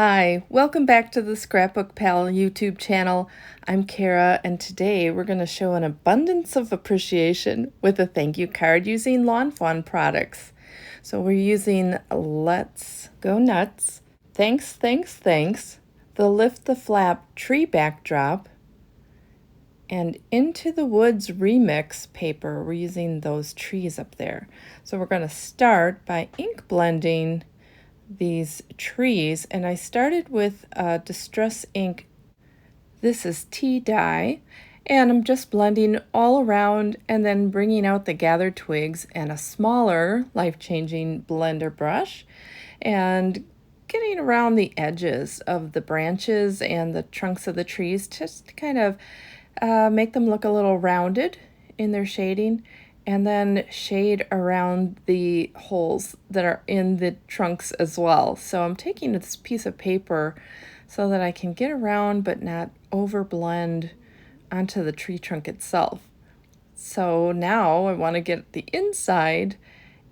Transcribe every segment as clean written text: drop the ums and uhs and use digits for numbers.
Hi, welcome back to the Scrapbook Pal YouTube channel. I'm Kara, and today we're going to show an abundance of appreciation with a thank you card using Lawn Fawn products. So we're using Let's Go Nuts, Thanks, Thanks, Thanks, the Lift the Flap Tree Backdrop, and Into the Woods Remix paper. We're using those trees up there. So we're going to start by ink blending these trees, and I started with Distress ink. This is tea dye, and I'm just blending all around and then bringing out the gathered twigs and a smaller life-changing blender brush and getting around the edges of the branches and the trunks of the trees just to kind of make them look a little rounded in their shading, and then shade around the holes that are in the trunks as well. So I'm taking this piece of paper so that I can get around but not overblend onto the tree trunk itself. So now I want to get the inside,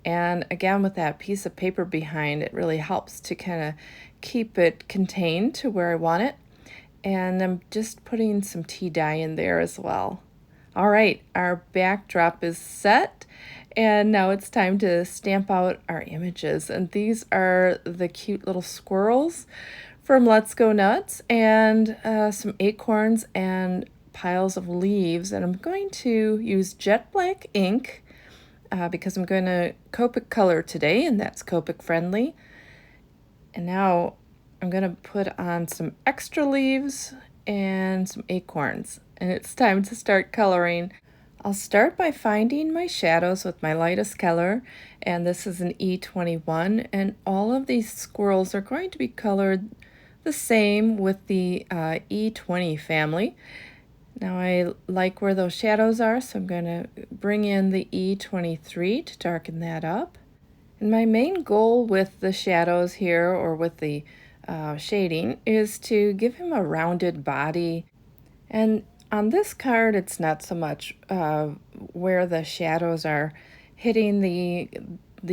and again with that piece of paper behind, it really helps to kind of keep it contained to where I want it. And I'm just putting some tea dye in there as well. All right, our backdrop is set, and now it's time to stamp out our images. And these are the cute little squirrels from Let's Go Nuts, and some acorns and piles of leaves. And I'm going to use jet black ink because I'm going to Copic color today, and that's Copic friendly. And now I'm going to put on some extra leaves and some acorns, and it's time to start coloring. I'll start by finding my shadows with my lightest color, and this is an E21, and all of these squirrels are going to be colored the same with the E20 family. Now I like where those shadows are, so I'm going to bring in the E23 to darken that up. And my main goal with the shadows here, or with the shading, is to give him a rounded body. And on this card, it's not so much where the shadows are hitting the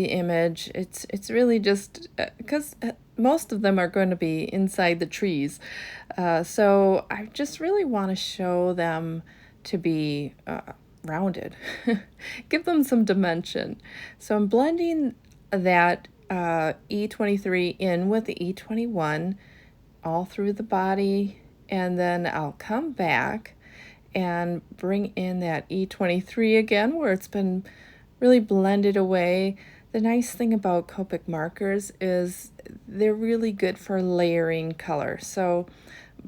image. It's really just because most of them are going to be inside the trees. So I just really want to show them to be rounded, give them some dimension. So I'm blending that E23 in with the E21 all through the body, and then I'll come back and bring in that E23 again where it's been really blended away. The nice thing about Copic markers is they're really good for layering color. So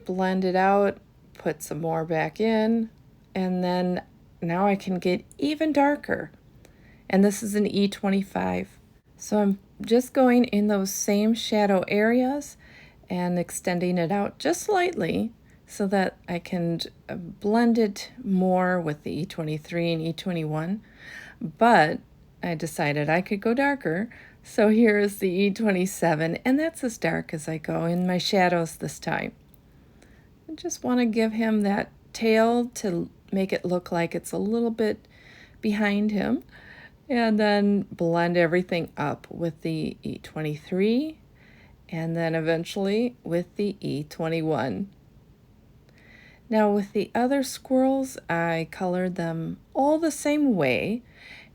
blend it out, put some more back in, and then now I can get even darker. And this is an E25. So I'm just going in those same shadow areas and extending it out just slightly so that I can blend it more with the E23 and E21. But I decided I could go darker, so here is the E27, and that's as dark as I go in my shadows this time. I just want to give him that tail to make it look like it's a little bit behind him, and then blend everything up with the E23, and then eventually with the E21. Now with the other squirrels, I colored them all the same way,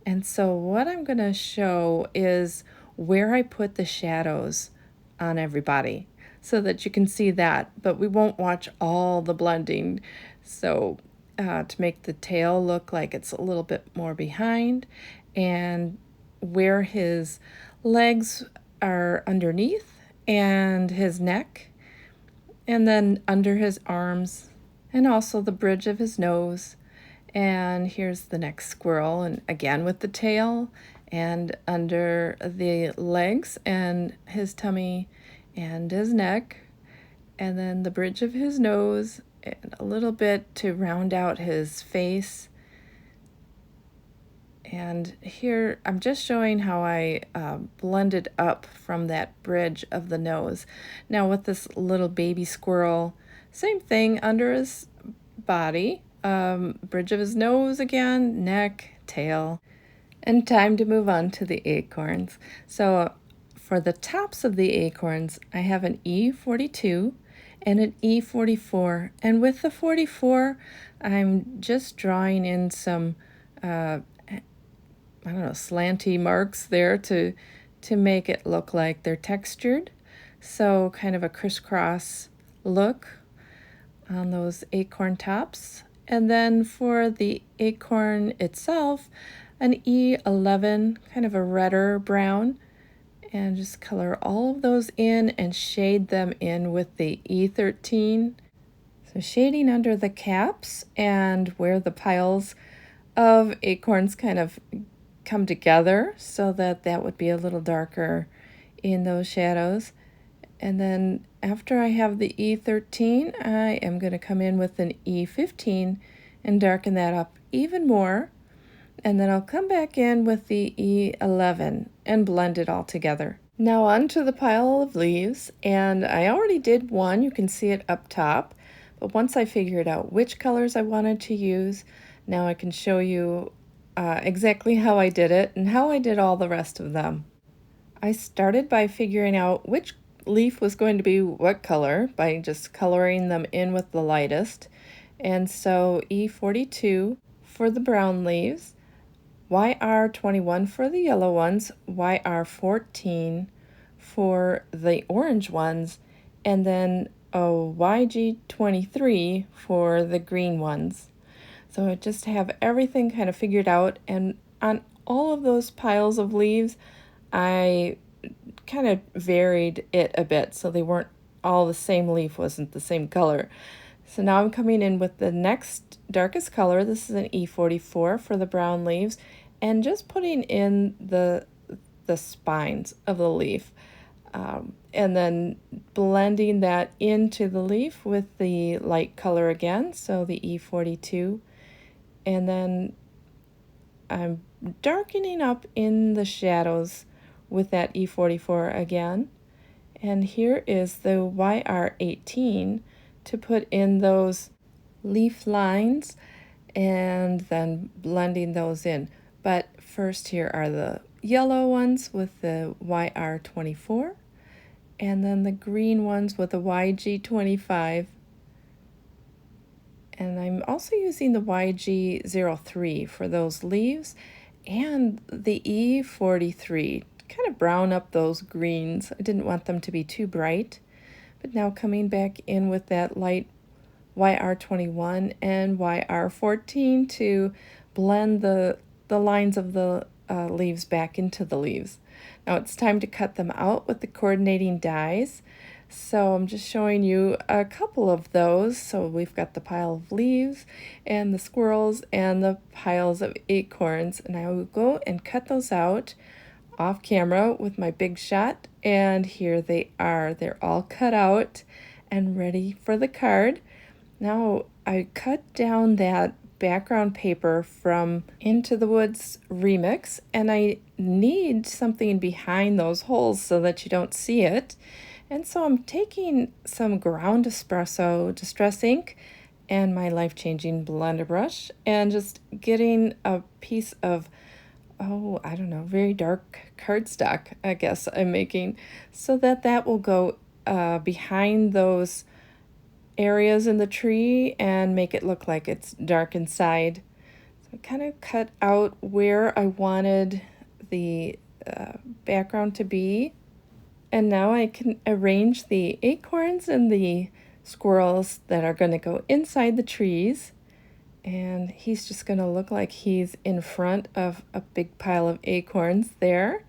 and so what I'm going to show is where I put the shadows on everybody so that you can see that, but we won't watch all the blending. So to make the tail look like it's a little bit more behind, and where his legs are underneath and his neck, and then under his arms, and also the bridge of his nose. And here's the next squirrel, and again with the tail and under the legs and his tummy and his neck, and then the bridge of his nose and a little bit to round out his face. And here I'm just showing how I blended up from that bridge of the nose. Now with this little baby squirrel, same thing under his body, bridge of his nose again, neck, tail, and time to move on to the acorns. So for the tops of the acorns, I have an E42 and an E44. And with the 44, I'm just drawing in some, I don't know, slanty marks there to make it look like they're textured. So kind of a crisscross look on those acorn tops. And then for the acorn itself, an E11, kind of a redder brown, and just color all of those in and shade them in with the E13. So shading under the caps and where the piles of acorns kind of come together, so that that would be a little darker in those shadows. And then after I have the E13, I am going to come in with an E15 and darken that up even more. And then I'll come back in with the E11 and blend it all together. Now onto the pile of leaves, and I already did one, you can see it up top, but once I figured out which colors I wanted to use, now I can show you exactly how I did it and how I did all the rest of them. I started by figuring out which leaf was going to be what color by just coloring them in with the lightest. And so E42 for the brown leaves, YR21 for the yellow ones, YR14 for the orange ones, and then a YG23 for the green ones. So I just have everything kind of figured out, and on all of those piles of leaves, I kind of varied it a bit so they weren't all the same leaf, wasn't the same color. So now I'm coming in with the next darkest color. This is an E44 for the brown leaves, and just putting in the spines of the leaf, and then blending that into the leaf with the light color again, so the E42, and then I'm darkening up in the shadows with that E44 again. And here is the YR18 to put in those leaf lines and then blending those in. But first here are the yellow ones with the YR24, and then the green ones with the YG25. And I'm also using the YG03 for those leaves and the E43 to kind of brown up those greens. I didn't want them to be too bright. But now coming back in with that light YR21 and YR14 to blend the lines of the leaves back into the leaves. Now it's time to cut them out with the coordinating dies. So I'm just showing you a couple of those. So we've got the pile of leaves and the squirrels and the piles of acorns. And I will go and cut those out off camera with my big shot. And here they are. They're all cut out and ready for the card. Now I cut down that background paper from Into the Woods remix, and I need something behind those holes so that you don't see it. And so I'm taking some ground espresso distress ink and my life-changing blender brush and just getting a piece of, I don't know, very dark cardstock, I guess I'm making, so that that will go behind those areas in the tree and make it look like it's dark inside. So I kind of cut out where I wanted the background to be. And now I can arrange the acorns and the squirrels that are going to go inside the trees. And he's just going to look like he's in front of a big pile of acorns there.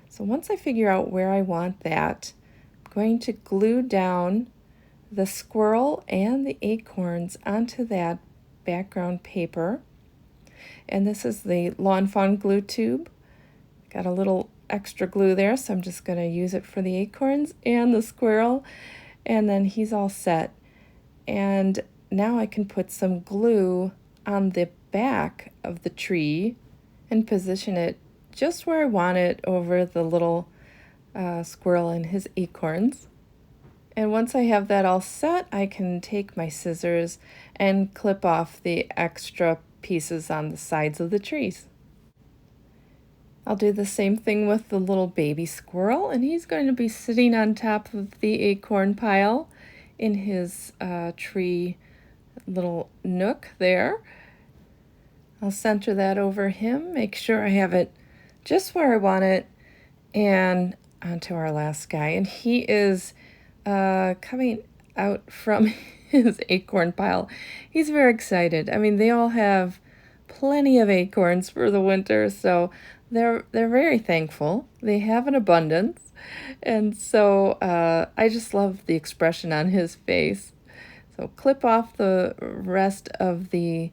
So once I figure out where I want that, I'm going to glue down the squirrel and the acorns onto that background paper. And this is the Lawn Fawn glue tube. Got a little extra glue there, so I'm just going to use it for the acorns and the squirrel, and then he's all set. And now I can put some glue on the back of the tree and position it just where I want it over the little squirrel and his acorns. And once I have that all set, I can take my scissors and clip off the extra pieces on the sides of the trees. I'll do the same thing with the little baby squirrel, and he's going to be sitting on top of the acorn pile in his tree little nook there. I'll center that over him, make sure I have it just where I want it, and onto our last guy. And he is coming out from his acorn pile. He's very excited. I mean, they all have plenty of acorns for the winter, so they're very thankful. They have an abundance, and so I just love the expression on his face. So clip off the rest of the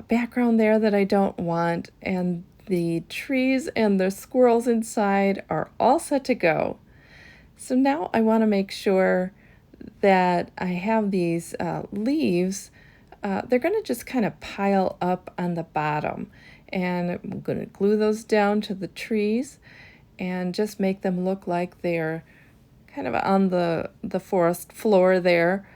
background there that I don't want, and the trees and the squirrels inside are all set to go. So now I want to make sure that I have these leaves. They're going to just kind of pile up on the bottom, and I'm going to glue those down to the trees and just make them look like they're kind of on the forest floor there.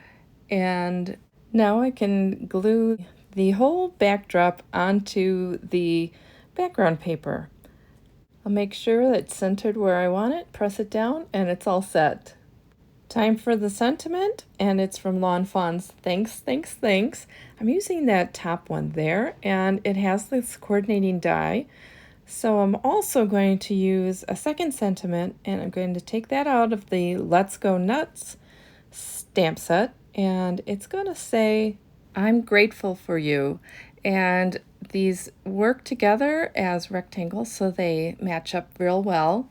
And now I can glue the whole backdrop onto the background paper. I'll make sure that it's centered where I want it, press it down, and it's all set. Time for the sentiment, and it's from Lawn Fawn's Thanks, Thanks, Thanks. I'm using that top one there, and it has this coordinating die. So I'm also going to use a second sentiment, and I'm going to take that out of the Let's Go Nuts stamp set, and it's going to say, I'm grateful for you. And these work together as rectangles so they match up real well.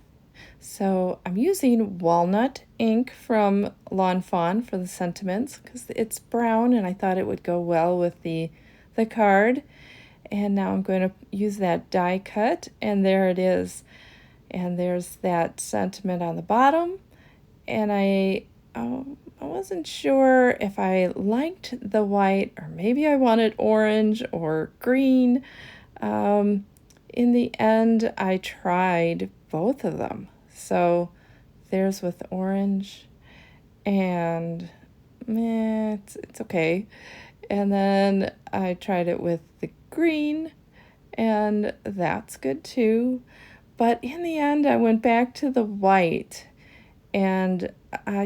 So I'm using walnut ink from Lawn Fawn for the sentiments because it's brown and I thought it would go well with the card. And now I'm going to use that die cut, and there it is. And there's that sentiment on the bottom. And I wasn't sure if I liked the white, or maybe I wanted orange or green. In the end, I tried both of them. So there's with orange, and it's okay. And then I tried it with the green, and that's good too. But in the end, I went back to the white, and I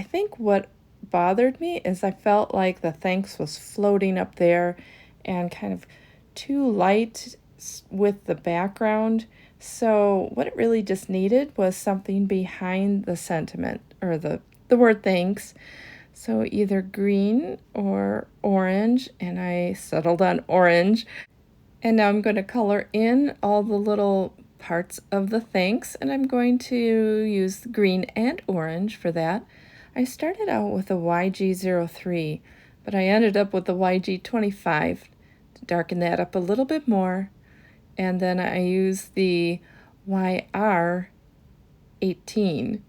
think what bothered me is I felt like the thanks was floating up there and kind of too light with the background. So what it really just needed was something behind the sentiment, or the word thanks. So either green or orange, and I settled on orange. And now I'm going to color in all the little parts of the thanks, and I'm going to use green and orange for that. I started out with a YG03, but I ended up with a YG25 to darken that up a little bit more. And then I use the YR18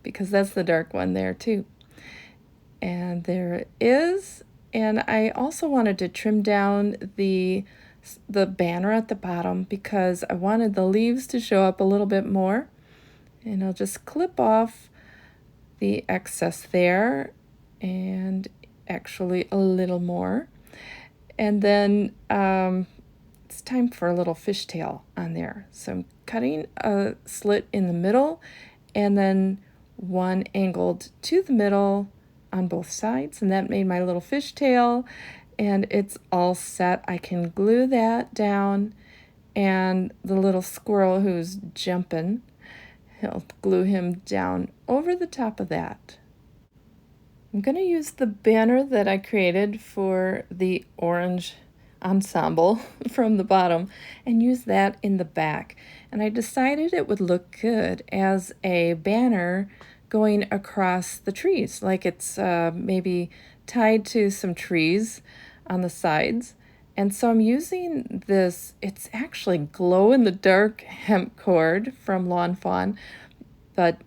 because that's the dark one there too. And there it is. And I also wanted to trim down the banner at the bottom because I wanted the leaves to show up a little bit more. And I'll just clip off the excess there, and actually a little more. And then it's time for a little fishtail on there. So I'm cutting a slit in the middle, and then one angled to the middle on both sides, and that made my little fishtail, and it's all set. I can glue that down, and the little squirrel who's jumping, I'll glue him down over the top of that. I'm going to use the banner that I created for the orange ensemble from the bottom and use that in the back. And I decided it would look good as a banner going across the trees, like it's maybe tied to some trees on the sides. And so I'm using this, it's actually glow-in-the-dark hemp cord from Lawn Fawn, but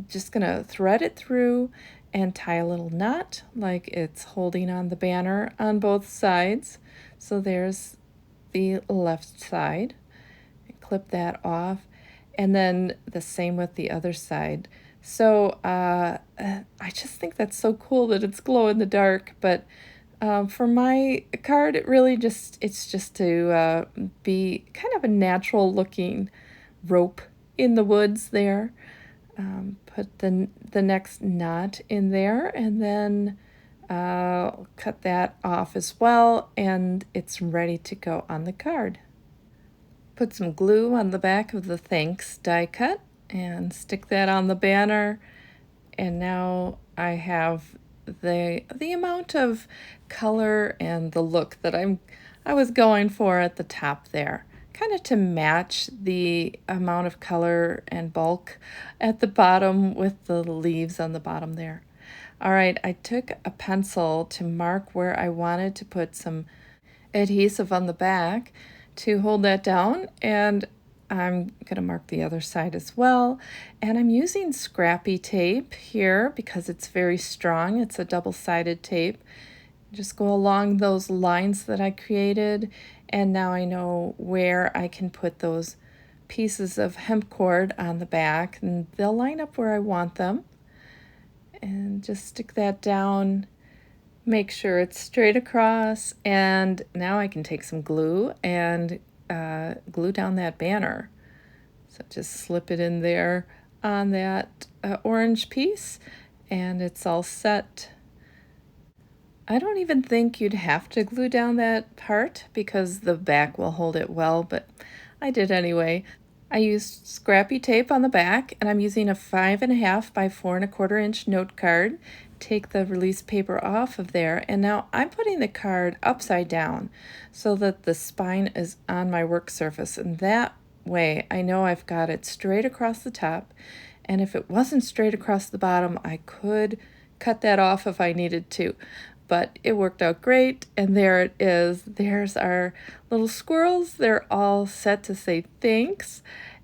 just gonna thread it through and tie a little knot like it's holding on the banner on both sides. So there's the left side. Clip that off, and then the same with the other side. So I just think that's so cool that it's glow in the dark, but For my card, it's just to be kind of a natural looking rope in the woods there. Put the next knot in there, and then cut that off as well, and it's ready to go on the card. Put some glue on the back of the thanks die cut and stick that on the banner, and now I have the amount of color and the look that I was going for at the top there, kind of to match the amount of color and bulk at the bottom with the leaves on the bottom there. All right, I took a pencil to mark where I wanted to put some adhesive on the back to hold that down, and I'm going to mark the other side as well. And I'm using scrappy tape here because it's very strong. It's a double-sided tape. Just go along those lines that I created, and now I know where I can put those pieces of hemp cord on the back, and they'll line up where I want them. And just stick that down, make sure it's straight across, and now I can take some glue and glue down that banner. So just slip it in there on that orange piece, and it's all set. I don't even think you'd have to glue down that part because the back will hold it well, but I did anyway. I used scrappy tape on the back, and I'm using a 5.5 by 4.25 inch note card. Take the release paper off of there, and now I'm putting the card upside down so that the spine is on my work surface, and that way I know I've got it straight across the top, and if it wasn't straight across the bottom, I could cut that off if I needed to. But it worked out great, and there it is. There's our little squirrels. They're all set to say thanks,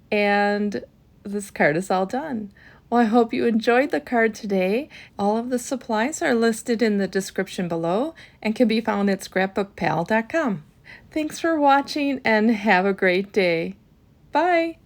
and this card is all done. Well, I hope you enjoyed the card today. All of the supplies are listed in the description below and can be found at scrapbookpal.com. Thanks for watching, and have a great day. Bye!